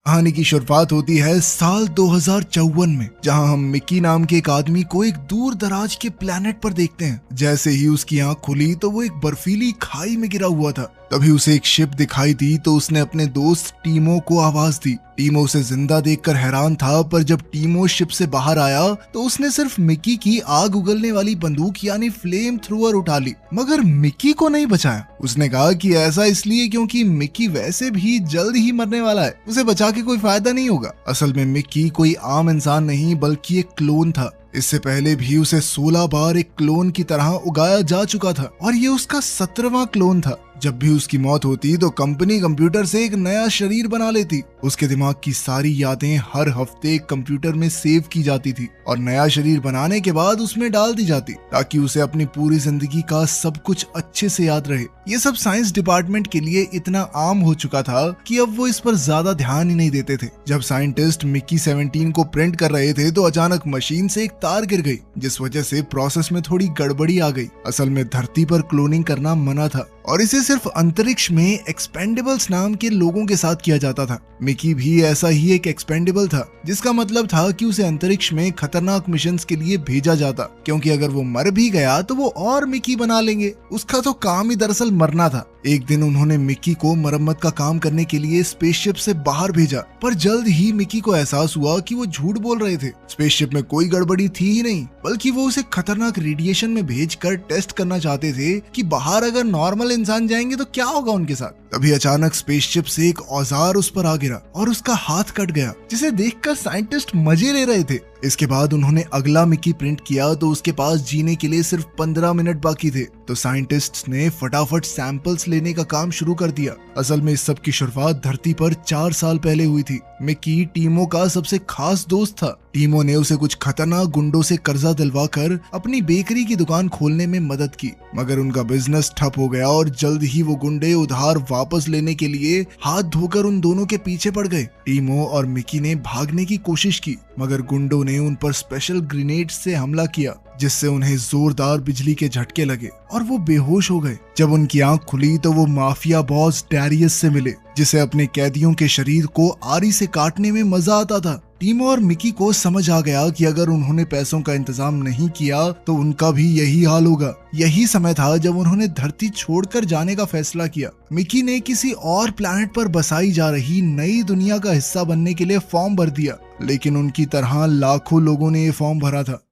कहानी की शुरुआत होती है साल 2054 में, जहां हम मिकी नाम के एक आदमी को एक दूर दराज के प्लेनेट पर देखते हैं। जैसे ही उसकी आंख खुली तो वो एक बर्फीली खाई में गिरा हुआ था। तभी उसे एक शिप दिखाई दी तो उसने अपने दोस्त टीमो को आवाज दी। टीमो उसे जिंदा देखकर हैरान था, पर जब टीमो शिप से बाहर आया तो उसने सिर्फ मिकी की आग उगलने वाली बंदूक यानी फ्लेम थ्रोअर उठा ली, मगर मिकी को नहीं बचाया। उसने कहा कि ऐसा इसलिए क्योंकि मिकी वैसे भी जल्द ही मरने वाला है, उसे बचा के कोई फायदा नहीं होगा। असल में मिकी कोई आम इंसान नहीं बल्कि एक क्लोन था। इससे पहले भी उसे 16 बार एक क्लोन की तरह उगाया जा चुका था और ये उसका 17वां क्लोन था। जब भी उसकी मौत होती तो कंपनी कंप्यूटर से एक नया शरीर बना लेती। उसके दिमाग की सारी यादें हर हफ्ते कंप्यूटर में सेव की जाती थी और नया शरीर बनाने के बाद उसमें डाल दी जाती, ताकि उसे अपनी पूरी जिंदगी का सब कुछ अच्छे से याद रहे। ये सब साइंस डिपार्टमेंट के लिए इतना आम हो चुका था कि अब वो इस पर ज्यादा ध्यान ही नहीं देते थे। जब साइंटिस्ट मिकी 17 को प्रिंट कर रहे थे तो अचानक मशीन से एक तार गिर गई, जिस वजह से प्रोसेस में थोड़ी गड़बड़ी आ गई। असल में धरती पर क्लोनिंग करना मना था और इसे सिर्फ अंतरिक्ष में एक्सपेंडेबल्स नाम के लोगों के साथ किया जाता था। मिकी भी ऐसा ही एक एक्सपेंडेबल था, जिसका मतलब था कि उसे अंतरिक्ष में खतरनाक मिशंस के लिए भेजा जाता, क्योंकि अगर वो मर भी गया तो वो और मिकी बना लेंगे। उसका तो काम ही दरअसल मरना था। एक दिन उन्होंने मिकी को मरम्मत का काम करने के लिए स्पेसशिप से बाहर भेजा, पर जल्द ही मिकी को एहसास हुआ कि वो झूठ बोल रहे थे। स्पेसशिप में कोई गड़बड़ी थी ही नहीं, बल्कि वो उसे खतरनाक रेडिएशन में भेजकर टेस्ट करना चाहते थे कि बाहर अगर नॉर्मल इंसान जाएंगे तो क्या होगा उनके साथ। तभी अचानक स्पेसशिप से एक औजार उस पर आ गिरा और उसका हाथ कट गया, जिसे देखकर साइंटिस्ट मजे ले रहे थे। इसके बाद उन्होंने अगला मिकी प्रिंट किया तो उसके पास जीने के लिए सिर्फ 15 मिनट बाकी थे। तो साइंटिस्ट्स ने फटाफट सैंपल्स लेने का काम शुरू कर दिया। असल में इस सब की शुरुआत धरती पर 4 साल पहले हुई थी। मिकी टीमो का सबसे खास दोस्त था। टीमो ने उसे कुछ खतरनाक गुंडों से कर्जा दिलवाकर अपनी बेकरी की दुकान खोलने में मदद की, मगर उनका बिजनेस ठप हो गया और जल्द ही वो गुंडे उधार वापस लेने के लिए हाथ धोकर उन दोनों के पीछे पड़ गए। टीमो और मिकी ने भागने की कोशिश की, मगर गुंडों ने उन पर स्पेशल ग्रेनेड से हमला किया, जिससे उन्हें जोरदार बिजली के झटके लगे और वो बेहोश हो गए। जब उनकी आंख खुली तो वो माफिया बॉस डैरियस से मिले, जिसे अपने कैदियों के शरीर को आरी से काटने में मजा आता था। टीमो और मिकी को समझ आ गया कि अगर उन्होंने पैसों का इंतजाम नहीं किया तो उनका भी यही हाल होगा। यही समय था जब उन्होंने धरती छोड़कर जाने का फैसला किया। मिकी ने किसी और प्लैनेट पर बसाई जा रही नई दुनिया का हिस्सा बनने के लिए फॉर्म भर दिया, लेकिन उनकी तरह लाखों लोगों ने ये फॉर्म भरा था।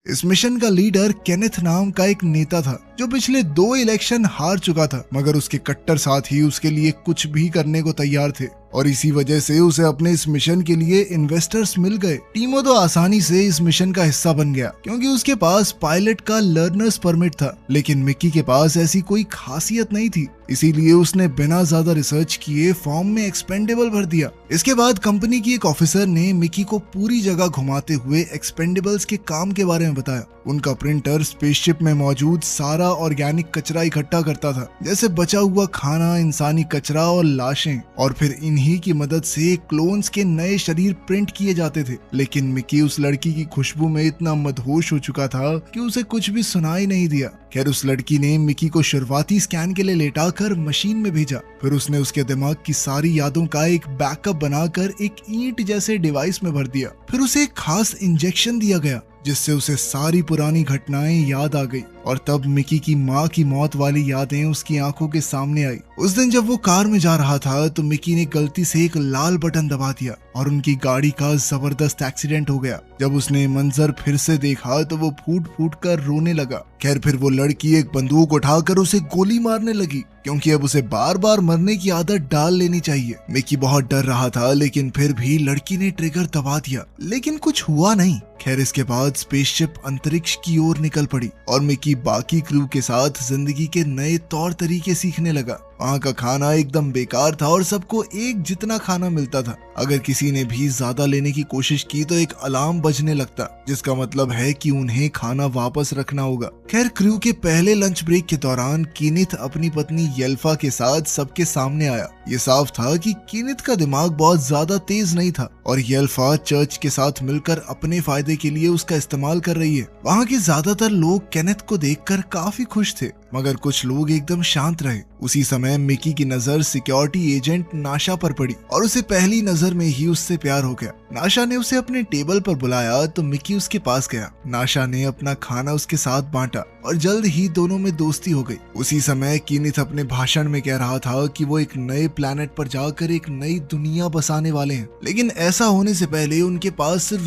इस मिशन का लीडर केनेथ नाम का एक नेता था, जो पिछले 2 इलेक्शन हार चुका था, मगर उसके कट्टर साथी उसके लिए कुछ भी करने को तैयार थे और इसी वजह से उसे अपने इस मिशन के लिए इन्वेस्टर्स मिल गए। टीमो तो आसानी से इस मिशन का हिस्सा बन गया, क्योंकि उसके पास पायलट का लर्नर्स परमिट था, लेकिन मिकी के पास ऐसी कोई खासियत नहीं थी। इसीलिए उसने बिना ज्यादा रिसर्च किए फॉर्म में एक्सपेंडेबल भर दिया। इसके बाद कंपनी की एक ऑफिसर ने मिकी को पूरी जगह घुमाते हुए एक्सपेंडेबल्स के काम के बारे में बताया। उनका प्रिंटर स्पेसशिप में मौजूद सारा ऑर्गेनिक कचरा इकट्ठा करता था, जैसे बचा हुआ खाना, इंसानी कचरा और लाशें, और फिर इन्हीं की मदद से क्लोन्स के नए शरीर प्रिंट किए जाते थे। लेकिन मिकी उस लड़की की खुशबू में इतना मदहोश हो चुका था कि उसे कुछ भी सुनाई नहीं दिया। खैर, उस लड़की ने मिकी को शुरुआती स्कैन के लिए लेटाकर मशीन में भेजा। फिर उसने उसके दिमाग की सारी यादों का एक बैकअप बनाकर एक ईंट जैसे डिवाइस में भर दिया। फिर उसे एक खास इंजेक्शन दिया गया, जिससे उसे सारी पुरानी घटनाएं याद आ गई और तब मिकी की माँ की मौत वाली यादें उसकी आंखों के सामने आई। उस दिन जब वो कार में जा रहा था तो मिकी ने गलती से एक लाल बटन दबा दिया और उनकी गाड़ी का जबरदस्त एक्सीडेंट हो गया। जब उसने मंजर फिर से देखा तो वो फूट फूट कर रोने लगा। खैर, फिर वो लड़की एक बंदूक उठाकर उसे गोली मारने लगी, क्योंकि अब उसे बार बार मरने की आदत डाल लेनी चाहिए। मिकी बहुत डर रहा था, लेकिन फिर भी लड़की ने ट्रिगर दबा दिया, लेकिन कुछ हुआ नहीं। खैर, इसके बाद स्पेसशिप अंतरिक्ष की ओर निकल पड़ी और मिकी बाकी क्रू के साथ जिंदगी के नए तौर तरीके सीखने लगा। वहाँ का खाना एकदम बेकार था और सबको एक जितना खाना मिलता था। अगर किसी ने भी ज्यादा लेने की कोशिश की तो एक अलार्म बजने लगता, जिसका मतलब है कि उन्हें खाना वापस रखना होगा। खैर, क्रू के पहले लंच ब्रेक के दौरान कीनिथ अपनी पत्नी येल्फा के साथ सबके सामने आया। ये साफ था कि कीनिथ का दिमाग बहुत ज्यादा तेज नहीं था और येल्फा चर्च के साथ मिलकर अपने फायदे के लिए उसका इस्तेमाल कर रही है। वहाँ के ज्यादातर लोग केनेथ को देखकर काफी खुश थे, मगर कुछ लोग एकदम शांत रहे। उसी समय समय मिकी की नजर सिक्योरिटी एजेंट नाशा पर पड़ी और उसे पहली नजर में ही उससे प्यार हो गया। नाशा ने उसे अपने टेबल पर बुलाया तो मिकी उसके पास गया। नाशा ने अपना खाना उसके साथ बांटा और जल्द ही दोनों में दोस्ती हो गई। उसी समय कीनिथ अपने भाषण में कह रहा था कि वो एक नए प्लेनेट पर जाकर एक नई दुनिया बसाने वाले हैं, लेकिन ऐसा होने से पहले उनके पास सिर्फ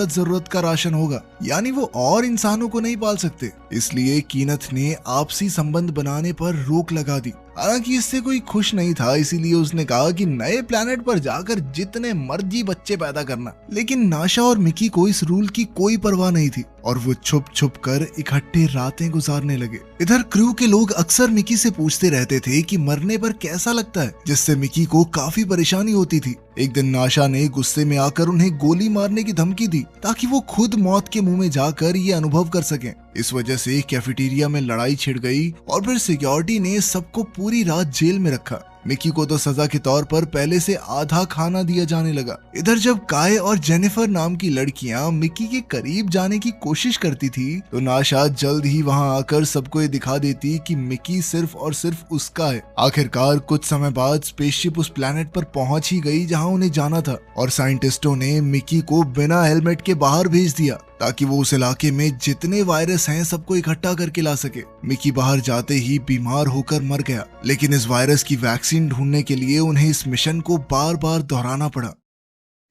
जरूरत का राशन होगा, यानी वो और इंसानों को नहीं पाल सकते। इसलिए कीनिथ ने आपसी संबंध बनाने पर रोक लगा दी। हालांकि इससे कोई खुश नहीं था, इसीलिए उसने कहा कि नए प्लेनेट पर जाकर जितने मर्जी बच्चे पैदा करना। लेकिन नाशा और मिकी को इस रूल की कोई परवाह नहीं थी और वो छुप छुप कर इकट्ठे रातें गुजारने लगे। इधर क्रू के लोग अक्सर मिकी से पूछते रहते थे कि मरने पर कैसा लगता है, जिससे मिकी को काफी परेशानी होती थी। एक दिन नाशा ने गुस्से में आकर उन्हें गोली मारने की धमकी दी ताकि वो खुद मौत के मुंह में जाकर ये अनुभव कर सकें। इस वजह से कैफेटेरिया में लड़ाई छिड़ गई और फिर सिक्योरिटी ने सबको पूरी रात जेल में रखा। मिकी को तो सजा के तौर पर पहले से आधा खाना दिया जाने लगा। इधर जब काय और जेनिफर नाम की लड़कियां मिकी के करीब जाने की कोशिश करती थी तो नाशा जल्द ही वहां आकर सबको ये दिखा देती कि मिकी सिर्फ और सिर्फ उसका है। आखिरकार कुछ समय बाद स्पेसशिप उस प्लेनेट पर पहुंच ही गई जहां उन्हें जाना था और साइंटिस्टों ने मिकी को बिना हेलमेट के बाहर भेज दिया ताकि वो उस इलाके में जितने वायरस हैं सबको इकट्ठा करके ला सके। मिकी बाहर जाते ही बीमार होकर मर गया, लेकिन इस वायरस की वैक्सीन ढूंढने के लिए उन्हें इस मिशन को बार बार दोहराना पड़ा।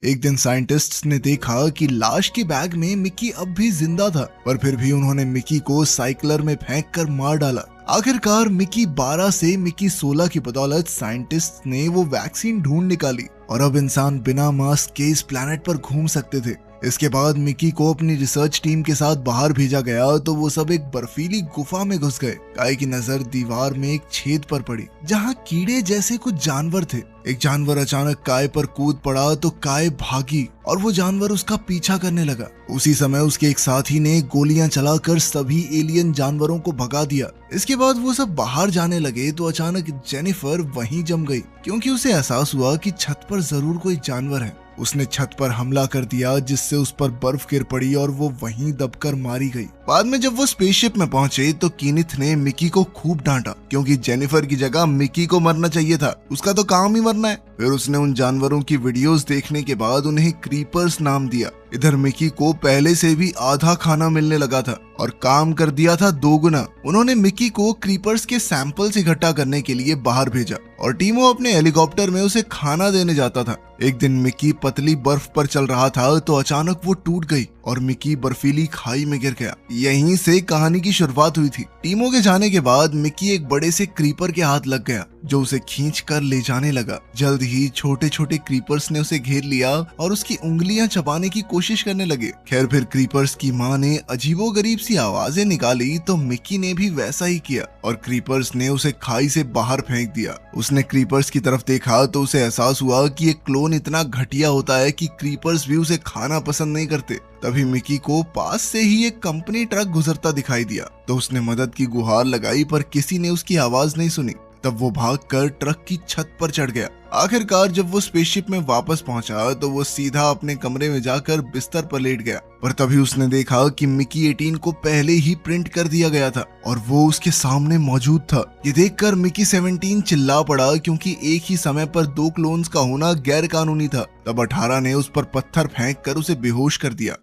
एक दिन साइंटिस्ट्स ने देखा कि लाश के बैग में मिकी अब भी जिंदा था, पर फिर भी उन्होंने मिकी को साइक्लर में फेंक कर मार डाला। आखिरकार मिकी 12 से मिकी 16 की बदौलत साइंटिस्ट ने वो वैक्सीन ढूंढ निकाली और अब इंसान बिना मास्क के इस प्लेनेट पर घूम सकते थे। इसके बाद मिकी को अपनी रिसर्च टीम के साथ बाहर भेजा गया तो वो सब एक बर्फीली गुफा में घुस गए। काय की नजर दीवार में एक छेद पर पड़ी जहां कीड़े जैसे कुछ जानवर थे। एक जानवर अचानक काय पर कूद पड़ा तो काय भागी और वो जानवर उसका पीछा करने लगा। उसी समय उसके एक साथी ने गोलियां चलाकर सभी एलियन जानवरों को भगा दिया। इसके बाद वो सब बाहर जाने लगे तो अचानक जेनिफर वहीं जम गई क्योंकि उसे एहसास हुआ कि छत पर जरूर कोई जानवर है। उसने छत पर हमला कर दिया जिससे उस पर बर्फ गिर पड़ी और वो वहीं दबकर मारी गई। बाद में जब वो स्पेसशिप में पहुंचे तो कीनिथ ने मिकी को खूब डांटा क्योंकि जेनिफर की जगह मिकी को मरना चाहिए था, उसका तो काम ही मरना है। फिर उसने उन जानवरों की वीडियोस देखने के बाद उन्हें क्रीपर्स नाम दिया। इधर मिकी को पहले से भी आधा खाना मिलने लगा था और काम कर दिया था 2 गुना। उन्होंने मिकी को क्रीपर्स के सैंपल्स इकट्ठा करने के लिए बाहर भेजा और टीमो अपने हेलीकॉप्टर में उसे खाना देने जाता था। एक दिन मिकी पतली बर्फ पर चल रहा था तो अचानक वो टूट गई और मिकी बर्फीली खाई में गिर गया। यहीं से कहानी की शुरुआत हुई थी। टीमो के जाने के बाद मिकी एक बड़े से क्रीपर के हाथ लग गया जो उसे खींच कर ले जाने लगा। जल्द ही छोटे छोटे क्रीपर्स ने उसे घेर लिया और उसकी उंगलियां चबाने की कोशिश करने लगे। खैर फिर क्रीपर्स की माँ ने अजीबोगरीब सी आवाजें निकाली तो मिकी ने भी वैसा ही किया और क्रीपर्स ने उसे खाई से बाहर फेंक दिया। उसने क्रीपर्स की तरफ देखा तो उसे एहसास हुआ कि एक क्लोन इतना घटिया होता है कि क्रीपर्स भी उसे खाना पसंद नहीं करते। तभी मिकी को पास से ही एक कंपनी ट्रक गुजरता दिखाई दिया तो उसने मदद की गुहार लगाई पर किसी ने उसकी आवाज नहीं सुनी। तब वो भागकर ट्रक की छत पर चढ़ गया। आखिरकार जब वो स्पेसशिप में वापस पहुंचा तो वो सीधा अपने कमरे में जाकर बिस्तर पर लेट गया, पर तभी उसने देखा कि मिकी 18 को पहले ही प्रिंट कर दिया गया था और वो उसके सामने मौजूद था। ये देखकर मिकी 17 चिल्ला पड़ा क्योंकि एक ही समय पर 2 क्लोन्स का होना गैर कानूनी था। तब 18 ने उस पर पत्थर फेंक कर उसे बेहोश कर दिया।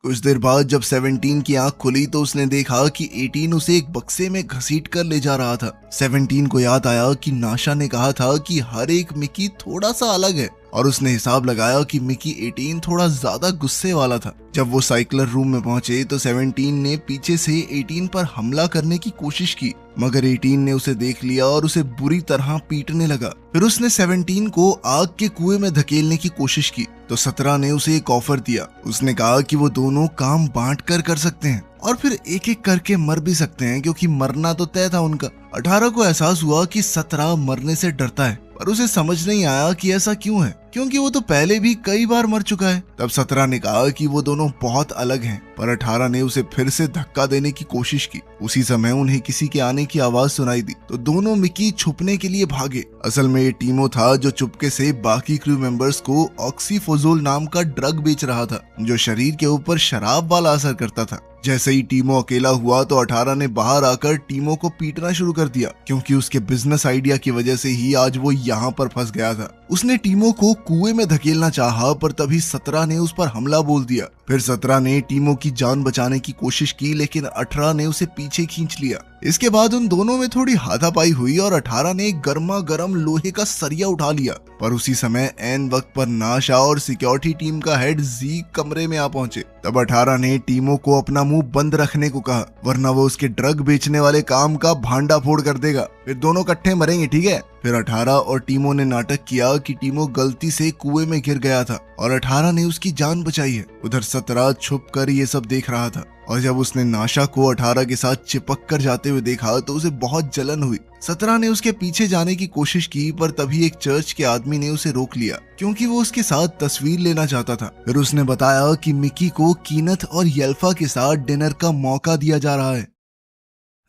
कुछ देर बाद जब 17 की आंख खुली तो उसने देखा कि 18 उसे एक बक्से में घसीट कर ले जा रहा था। 17 को याद आया कि नाशा ने कहा था कि हर एक मिकी थोड़ा सा अलग है और उसने हिसाब लगाया कि मिकी 18 थोड़ा ज्यादा गुस्से वाला था। जब वो साइक्लर रूम में पहुंचे तो 17 ने पीछे से 18 पर हमला करने की कोशिश की, मगर 18 ने उसे देख लिया और उसे बुरी तरह पीटने लगा। फिर उसने 17 को आग के कुएं में धकेलने की कोशिश की तो 17 ने उसे एक ऑफर दिया। उसने कहा कि वो दोनों काम बांट कर सकते हैं और फिर एक एक करके मर भी सकते हैं क्योंकि मरना तो तय था उनका। 18 को एहसास हुआ कि 17 मरने से डरता है, पर उसे समझ नहीं आया कि ऐसा क्यों है। क्योंकि वो तो पहले भी कई बार मर चुका है। तब 17 ने कहा कि वो दोनों बहुत अलग हैं, पर 18 ने उसे फिर से धक्का देने की कोशिश की। उसी समय उन्हें किसी के आने की आवाज सुनाई दी तो दोनों मिकी छुपने के लिए भागे। असल में ये टीमो था जो चुपके से बाकी क्रू मेंबर्स को ऑक्सीफोजोल नाम का ड्रग बेच रहा था, जो शरीर के ऊपर शराब वाला असर करता था। जैसे ही टीमो अकेला हुआ तो 18 ने बाहर आकर टीमो को पीटना शुरू कर दिया, क्योंकि उसके बिजनेस आइडिया की वजह से ही आज वो यहाँ पर फंस गया था। उसने टीमो को कुएं में धकेलना चाहा, पर तभी 17 ने उस पर हमला बोल दिया। फिर 17 ने टीमो की जान बचाने की कोशिश की, लेकिन 18 ने उसे पीछे खींच लिया। इसके बाद उन दोनों में थोड़ी हाथापाई हुई और 18 ने गर्मा गर्म लोहे का सरिया उठा लिया। पर उसी समय एन वक्त पर नाशा और सिक्योरिटी टीम का हेड जी कमरे में आ पहुंचे। तब 18 ने टीमो को अपना मुंह बंद रखने को कहा, वरना वो उसके ड्रग बेचने वाले काम का भांडा फोड़ कर देगा। फिर दोनों इकट्ठे मरेंगे, ठीक है। फिर 18 और टीमो ने नाटक किया कि टीमो गलती से कुएं में गिर गया था और 18 ने उसकी जान बचाई है। उधर 17 छुप कर ये सब देख रहा था, और जब उसने नाशा को 18 के साथ चिपक कर जाते हुए देखा तो उसे बहुत जलन हुई। 17 ने उसके पीछे जाने की कोशिश की, पर तभी एक चर्च के आदमी ने उसे रोक लिया, क्योंकि वो उसके साथ तस्वीर लेना चाहता था। फिर उसने बताया कि मिकी को कीनथ और येल्फा के साथ डिनर का मौका दिया जा रहा है।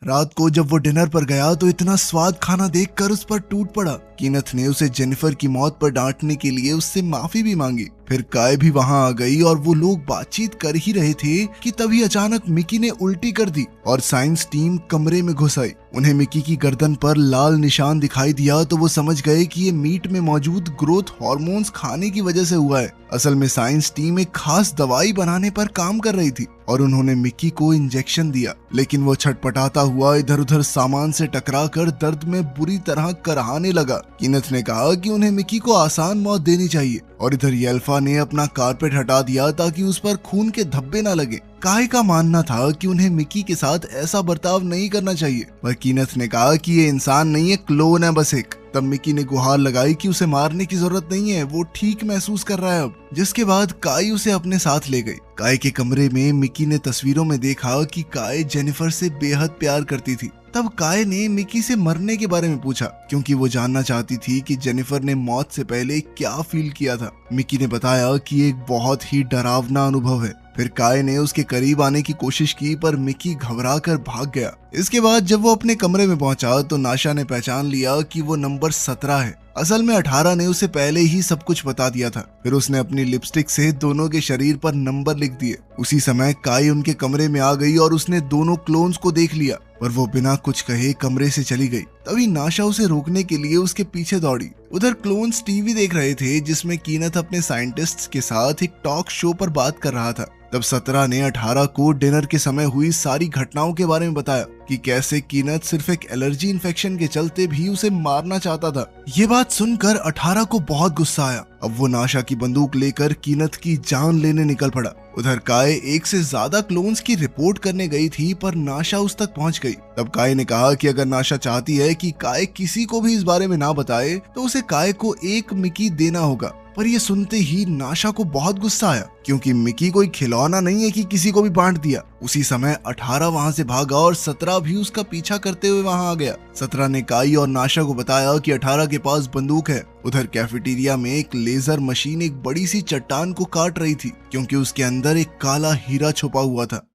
रात को जब वो डिनर पर गया तो इतना स्वाद खाना देखकर उस पर टूट पड़ा। कीनथ ने उसे जेनिफर की मौत पर डांटने के लिए उससे माफी भी मांगी। फिर काय भी वहां आ गई और वो लोग बातचीत कर ही रहे थे कि तभी अचानक मिकी ने उल्टी कर दी और साइंस टीम कमरे में घुस आई। उन्हें मिकी की गर्दन पर लाल निशान दिखाई दिया तो वो समझ गए कि ये मीट में मौजूद ग्रोथ हार्मोन्स खाने की वजह से हुआ है। असल में साइंस टीम एक खास दवाई बनाने पर काम कर रही थी और उन्होंने मिकी को इंजेक्शन दिया, लेकिन वो छटपटाता हुआ इधर उधर सामान से टकरा कर दर्द में बुरी तरह कराहने लगा। कीनथ ने कहा कि उन्हें मिकी को आसान मौत देनी चाहिए, और इधर येल्फा ने अपना कारपेट हटा दिया ताकि उस पर खून के धब्बे न लगे। काय का मानना था कि उन्हें मिकी के साथ ऐसा बर्ताव नहीं करना चाहिए, पर कीनथ ने कहा कि ये इंसान नहीं है, क्लोन है बस एक। तब मिकी ने गुहार लगाई कि उसे मारने की जरूरत नहीं है, वो ठीक महसूस कर रहा है अब। जिसके बाद काय उसे अपने साथ ले गई। काय के कमरे में मिकी ने तस्वीरों में देखा कि काय जेनिफर से बेहद प्यार करती थी। तब काय ने मिकी से मरने के बारे में पूछा, क्योंकि वो जानना चाहती थी कि जेनिफर ने मौत से पहले क्या फील किया था। मिकी ने बताया कि एक बहुत ही डरावना अनुभव है। फिर काय ने उसके करीब आने की कोशिश की, पर मिकी घबरा कर भाग गया। इसके बाद जब वो अपने कमरे में पहुंचा तो नाशा ने पहचान लिया कि वो नंबर 17 है। असल में 18 ने उसे पहले ही सब कुछ बता दिया था। फिर उसने अपनी लिपस्टिक से दोनों के शरीर पर नंबर लिख दिए। उसी समय काय उनके कमरे में आ गई और उसने दोनों क्लोन्स को देख लिया, पर वो बिना कुछ कहे कमरे से चली गई। तभी नाशा उसे रोकने के लिए उसके पीछे दौड़ी। उधर क्लोन्स टीवी देख रहे थे, जिसमें कीनथ अपने साइंटिस्ट्स के साथ एक टॉक शो पर बात कर रहा था। तब 17 ने 18 को डिनर के समय हुई सारी घटनाओं के बारे में बताया कि कैसे कीनथ सिर्फ एक एलर्जी इन्फेक्शन के चलते भी उसे मारना चाहता था। ये बात सुनकर 18 को बहुत गुस्सा आया। अब वो नाशा की बंदूक लेकर कीनथ की जान लेने निकल पड़ा। उधर काय एक से ज्यादा क्लोन्स की रिपोर्ट करने गई थी, पर नाशा उस तक पहुंच गई। तब काय ने कहा कि अगर नाशा चाहती है कि काय किसी को भी इस बारे में ना बताए तो उसे काय को एक मिकी देना होगा। पर ये सुनते ही नाशा को बहुत गुस्सा आया, क्योंकि मिकी कोई खिलौना नहीं है कि किसी को भी बांट दिया। उसी समय 18 वहां से भागा और 17 भी उसका पीछा करते हुए वहां आ गया। 17 ने काई और नाशा को बताया कि 18 के पास बंदूक है। उधर कैफेटेरिया में एक लेजर मशीन एक बड़ी सी चट्टान को काट रही थी, क्योंकि उसके अंदर एक काला हीरा छुपा हुआ था।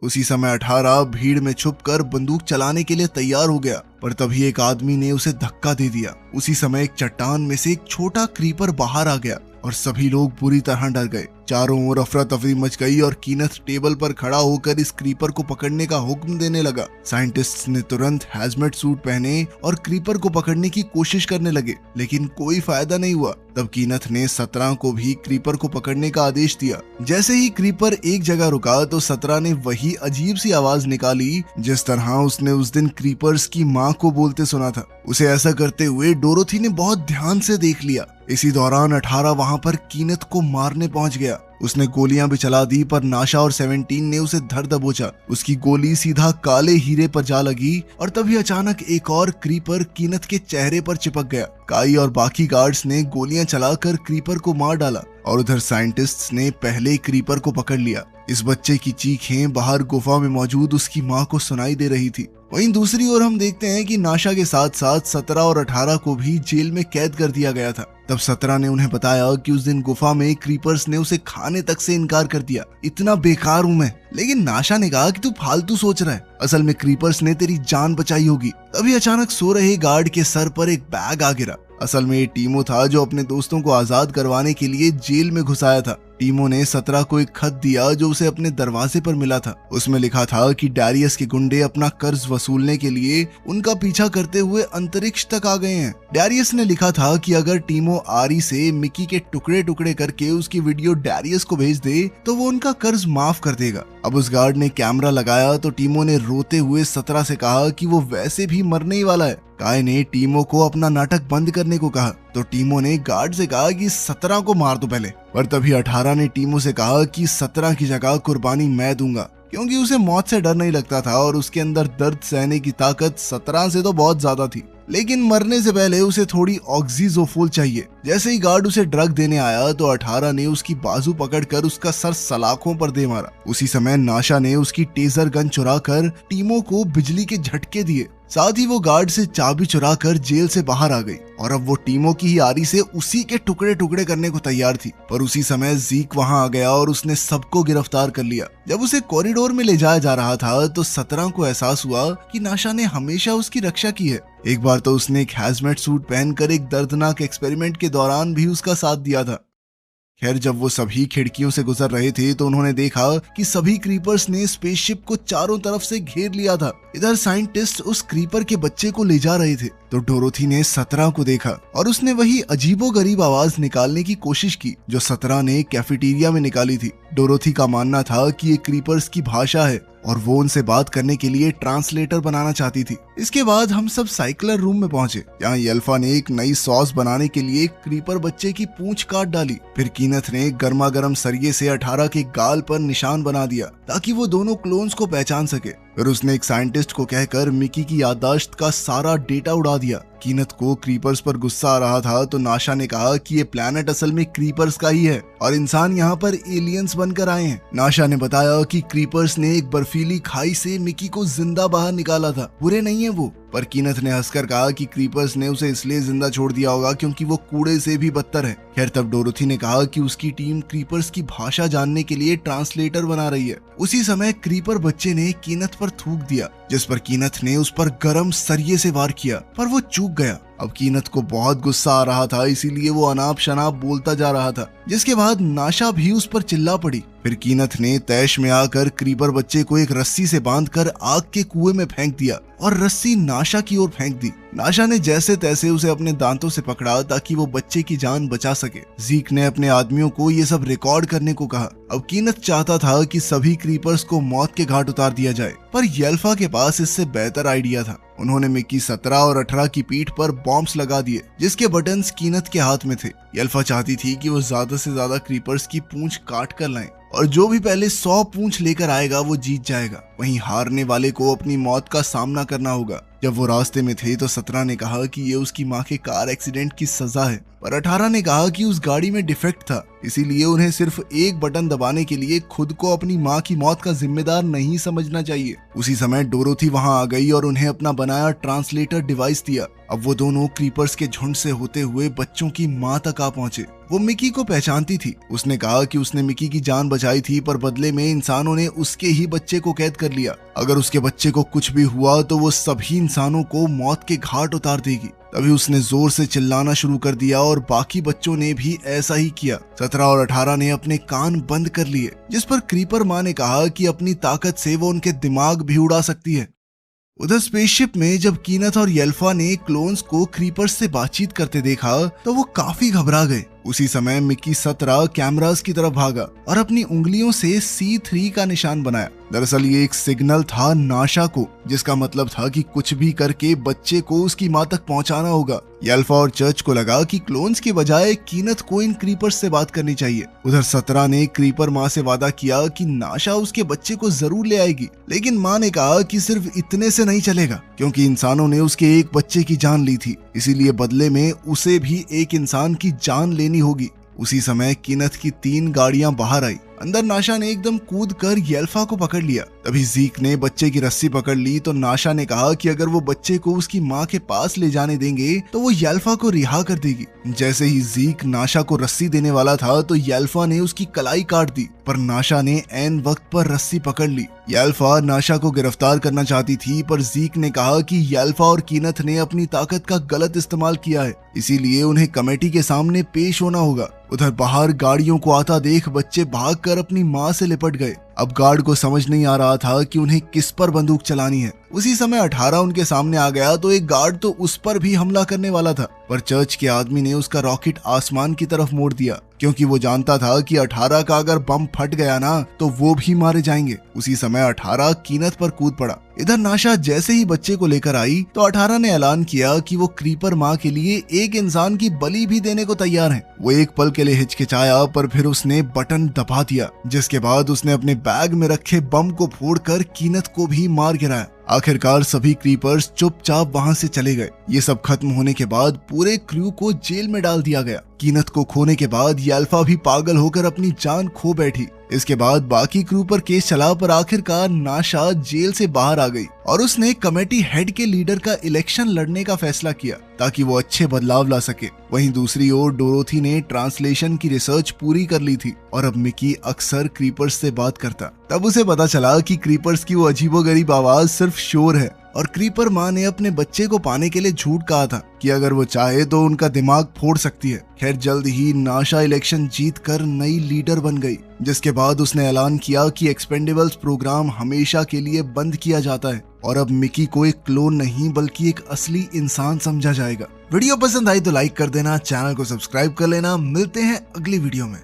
उसी समय 18 भीड़ में छुपकर बंदूक चलाने के लिए तैयार हो गया, पर तभी एक आदमी ने उसे धक्का दे दिया। उसी समय एक चट्टान में से एक छोटा क्रीपर बाहर आ गया और सभी लोग बुरी तरह डर गए। चारों ओर अफरा तफरी मच गई और कीनथ टेबल पर खड़ा होकर इस क्रीपर को पकड़ने का हुक्म देने लगा। साइंटिस्ट्स ने तुरंत हैजमेट सूट पहने और क्रीपर को पकड़ने की कोशिश करने लगे, लेकिन कोई फायदा नहीं हुआ। तब कीनथ ने 17 को भी क्रीपर को पकड़ने का आदेश दिया। जैसे ही क्रीपर एक जगह रुका तो 17 ने वही अजीब सी आवाज निकाली जिस तरह उसने उस दिन क्रीपर्स की माँ को बोलते सुना था। उसे ऐसा करते हुए डोरोथी ने बहुत ध्यान से देख लिया। इसी दौरान 18 वहां पर कीनथ को मारने पहुंच गया। उसने गोलियां भी चला दी, पर नाशा और 17 ने उसे धर दबोचा। उसकी गोली सीधा काले हीरे पर जा लगी और तभी अचानक एक और क्रीपर कीनथ के चेहरे पर चिपक गया। काई और बाकी गार्ड्स ने गोलियां चलाकर क्रीपर को मार डाला और उधर साइंटिस्ट्स ने पहले क्रीपर को पकड़ लिया। इस बच्चे की चीखें बाहर गुफा में मौजूद उसकी माँ को सुनाई दे रही थी। वहीं दूसरी ओर हम देखते हैं कि नाशा के साथ साथ 17 और 18 को भी जेल में कैद कर दिया गया था। तब 17 ने उन्हें बताया कि उस दिन गुफा में क्रीपर्स ने उसे खाने तक से इनकार कर दिया। इतना बेकार हूं मैं। लेकिन नाशा ने कहा कि तू फालतू सोच रहा है, असल में क्रीपर्स ने तेरी जान बचाई होगी। तभी अचानक सो रहे गार्ड के सर पर एक बैग आ गिरा। असल में ये टीमो था जो अपने दोस्तों को आजाद करवाने के लिए जेल में घुसाया था। टीमो ने 17 को एक खत दिया जो उसे अपने दरवाजे पर मिला था। उसमें लिखा था कि डैरियस के गुंडे अपना कर्ज वसूलने के लिए उनका पीछा करते हुए अंतरिक्ष तक आ गए हैं। डैरियस ने लिखा था कि अगर टीमो आरी से मिकी के टुकड़े टुकड़े करके उसकी वीडियो डैरियस को भेज दे तो वो उनका कर्ज माफ कर देगा। अब उस गार्ड ने कैमरा लगाया तो टीमो ने रोते हुए 17 से कहा कि वो वैसे भी मरने ही वाला है। काय ने टीमो को अपना नाटक बंद करने को कहा तो टीमो ने गार्ड से कहा कि 17 को मार दो पहले। पर तभी 18 ने टीमो से कहा कि 17 की जगह कुर्बानी मैं दूंगा, क्योंकि उसे मौत से डर नहीं लगता था और उसके अंदर दर्द सहने की ताकत 17 से तो बहुत ज्यादा थी। लेकिन मरने से पहले उसे थोड़ी ऑक्सीजोफोल चाहिए। जैसे ही गार्ड उसे ड्रग देने आया तो 18 ने उसकी बाजू पकड़कर उसका सर सलाखों पर दे मारा। उसी समय नाशा ने उसकी टेजर गन चुराकर टीमो को बिजली के झटके दिए। साथ ही वो गार्ड से चाबी चुराकर जेल से बाहर आ गई और अब वो टीमो की ही आरी से उसी के टुकड़े टुकड़े करने को तैयार थी। पर उसी समय जीक वहां आ गया और उसने सबको गिरफ्तार कर लिया। जब उसे कॉरिडोर में ले जाया जा रहा था तो 17 को एहसास हुआ कि नाशा ने हमेशा उसकी रक्षा की है। एक बार तो उसने एक हैजमेट सूट पहनकर एक दर्दनाक एक्सपेरिमेंट के दौरान भी उसका साथ दिया था। खैर, जब वो सभी खिड़कियों से गुजर रहे थे तो उन्होंने देखा कि सभी क्रीपर्स ने स्पेसशिप को चारों तरफ से घेर लिया था। इधर साइंटिस्ट उस क्रीपर के बच्चे को ले जा रहे थे तो डोरोथी ने 17 को देखा और उसने वही अजीबोगरीब आवाज निकालने की कोशिश की जो 17 ने कैफेटेरिया में निकाली थी। डोरोथी का मानना था कि ये क्रीपर्स की भाषा है और वो उनसे बात करने के लिए ट्रांसलेटर बनाना चाहती थी। इसके बाद हम सब साइक्लर रूम में पहुंचे। यहाँ येल्फा ने एक नई सॉस बनाने के लिए क्रीपर बच्चे की पूंछ काट डाली। फिर कीनथ ने गर्मा गर्म सरिये से 18 के गाल पर निशान बना दिया ताकि वो दोनों क्लोन्स को पहचान सके। फिर उसने एक साइंटिस्ट को कहकर मिकी की याददाश्त का सारा डेटा उड़ा दिया। कीनथ को क्रीपर्स पर गुस्सा आ रहा था तो नाशा ने कहा कि ये प्लेनेट असल में क्रीपर्स का ही है और इंसान यहाँ पर एलियंस बनकर आए हैं। नाशा ने बताया कि क्रीपर्स ने एक बर्फीली खाई से मिकी को जिंदा बाहर निकाला था, बुरे नहीं है वो। पर कीनथ ने हंसकर कहा कि क्रीपर्स ने उसे इसलिए जिंदा छोड़ दिया होगा क्योंकि वो कूड़े से भी बदतर है। खैर, तब डोरोथी ने कहा कि उसकी टीम क्रीपर्स की भाषा जानने के लिए ट्रांसलेटर बना रही है। उसी समय क्रीपर बच्चे ने कीनथ पर थूक दिया जिस पर कीनथ ने उस पर गरम सरिये से वार किया पर वो चूक गया। अब कीनथ को बहुत गुस्सा आ रहा था, इसीलिए वो अनाप शनाप बोलता जा रहा था, जिसके बाद नाशा भी उस पर चिल्ला पड़ी। फिर कीनथ ने तैश में आकर क्रीपर बच्चे को एक रस्सी से बांधकर आग के कुएं में फेंक दिया और रस्सी नाशा की ओर फेंक दी। नाशा ने जैसे तैसे उसे अपने दांतों से पकड़ा ताकि वो बच्चे की जान बचा सके। जीक ने अपने आदमियों को ये सब रिकॉर्ड करने को कहा। अब कीनथ चाहता था कि सभी क्रीपर्स को मौत के घाट उतार दिया जाए, पर येल्फा के पास इससे बेहतर आइडिया था। उन्होंने मिकी 17 और 18 की पीठ पर बॉम्ब्स लगा दिए जिसके बटन्स कीनथ के हाथ में थे। येल्फा चाहती थी कि वो ज्यादा से ज्यादा क्रीपर्स की पूंछ काट कर लाएं और जो भी पहले 100 पूंछ लेकर आएगा वो जीत जाएगा। वहीं हारने वाले को अपनी मौत का सामना करना होगा। जब वो रास्ते में थे तो 17 ने कहा कि ये उसकी माँ के कार एक्सीडेंट की सजा है, पर 18 ने कहा कि उस गाड़ी में डिफेक्ट था, इसीलिए उन्हें सिर्फ एक बटन दबाने के लिए खुद को अपनी माँ की मौत का जिम्मेदार नहीं समझना चाहिए। उसी समय डोरोथी वहां आ गई और उन्हें अपना बनाया ट्रांसलेटर डिवाइस दिया। अब वो दोनों क्रीपर्स के झुंड से होते हुए बच्चों की माँ तक आ पहुंचे। वो मिकी को पहचानती थी। उसने कहा कि उसने मिकी की जान बचाई थी, पर बदले में इंसानों ने उसके ही बच्चे को कैद कर लिया। अगर उसके बच्चे को कुछ भी हुआ तो वो सभी इंसानों को मौत के घाट उतार देगी। तभी उसने जोर से चिल्लाना शुरू कर दिया और बाकी बच्चों ने भी ऐसा ही किया। 17 और 18 ने अपने कान बंद कर लिए, जिस पर क्रीपर माँ ने कहा कि अपनी ताकत से वो उनके दिमाग भी उड़ा सकती है। उधर स्पेसशिप में जब कीनथ और येल्फा ने क्लोन्स को क्रीपर्स से बातचीत करते देखा तो वो काफी घबरा गए। उसी समय मिकी 17 कैमरास की तरफ भागा और अपनी उंगलियों से C3 का निशान बनाया। दरअसल ये एक सिग्नल था नाशा को, जिसका मतलब था कि कुछ भी करके बच्चे को उसकी माँ तक पहुंचाना होगा। येल्फा और चर्च को लगा कि क्लोन्स के बजाय कीनथ को इन क्रीपर्स से बात करनी चाहिए। उधर 17 ने क्रीपर माँ से वादा किया कि नाशा उसके बच्चे को जरूर ले आएगी, लेकिन माँ ने कहा कि सिर्फ इतने से नहीं चलेगा, क्योंकि इंसानों ने उसके एक बच्चे की जान ली थी, इसीलिए बदले में उसे भी एक इंसान की जान लेनी होगी। उसी समय कीनथ की 3 गाड़ियां बाहर आई। अंदर नाशा ने एकदम कूद कर येल्फा को पकड़ लिया। तभी जीक ने बच्चे की रस्सी पकड़ ली तो नाशा ने कहा कि अगर वो बच्चे को उसकी माँ के पास ले जाने देंगे तो वो येल्फा को रिहा कर देगी। जैसे ही जीक नाशा को रस्सी देने वाला था तो येल्फा ने उसकी कलाई काट दी, पर नाशा ने ऐन वक्त पर रस्सी पकड़ ली। येल्फा नाशा को गिरफ्तार करना चाहती थी, पर जीक ने कहा कि येल्फा और कीनथ ने अपनी ताकत का गलत इस्तेमाल किया है, इसीलिए उन्हें कमेटी के सामने पेश होना होगा। उधर बाहर गाड़ियों को आता देख बच्चे भागकर अपनी माँ से लिपट गए। अब गार्ड को समझ नहीं आ रहा था कि उन्हें किस पर बंदूक चलानी है। उसी समय 18 उनके सामने आ गया तो एक गार्ड तो उस पर भी हमला करने वाला था, पर चर्च के आदमी ने उसका रॉकेट आसमान की तरफ मोड़ दिया, क्योंकि वो जानता था कि 18 का अगर बम फट गया ना तो वो भी मारे जाएंगे। उसी समय 18 कीनथ पर कूद पड़ा। इधर नाशा जैसे ही बच्चे को लेकर आई तो 18 ने ऐलान किया कि वो क्रीपर माँ के लिए एक इंसान की बलि भी देने को तैयार है। वो एक पल के लिए हिचकिचाया, पर फिर उसने बटन दबा दिया, जिसके बाद उसने अपने बैग में रखे बम को फोड़कर कीनथ को भी मार गिराया। आखिरकार सभी क्रीपर्स चुपचाप वहां से चले गए। ये सब खत्म होने के बाद पूरे क्रू को जेल में डाल दिया गया। कीनथ को खोने के बाद येल्फा भी पागल होकर अपनी जान खो बैठी। इसके बाद बाकी क्रू पर केस चला, पर आखिरकार नाशा जेल से बाहर आ गई और उसने कमेटी हेड के लीडर का इलेक्शन लड़ने का फैसला किया ताकि वो अच्छे बदलाव ला सके। वहीं दूसरी ओर डोरोथी ने ट्रांसलेशन की रिसर्च पूरी कर ली थी और अब मिकी अक्सर क्रीपर्स से बात करता। तब उसे पता चला कि क्रीपर्स की वो अजीबोगरीब आवाज सिर्फ शोर है और क्रीपर माँ ने अपने बच्चे को पाने के लिए झूठ कहा था कि अगर वो चाहे तो उनका दिमाग फोड़ सकती है। खैर जल्द ही नाशा इलेक्शन जीत कर नई लीडर बन गई, जिसके बाद उसने ऐलान किया कि एक्सपेंडेबल्स प्रोग्राम हमेशा के लिए बंद किया जाता है और अब मिकी को एक क्लोन नहीं बल्कि एक असली इंसान समझा जाएगा। वीडियो पसंद आई तो लाइक कर देना, चैनल को सब्सक्राइब कर लेना। मिलते हैं अगली वीडियो में।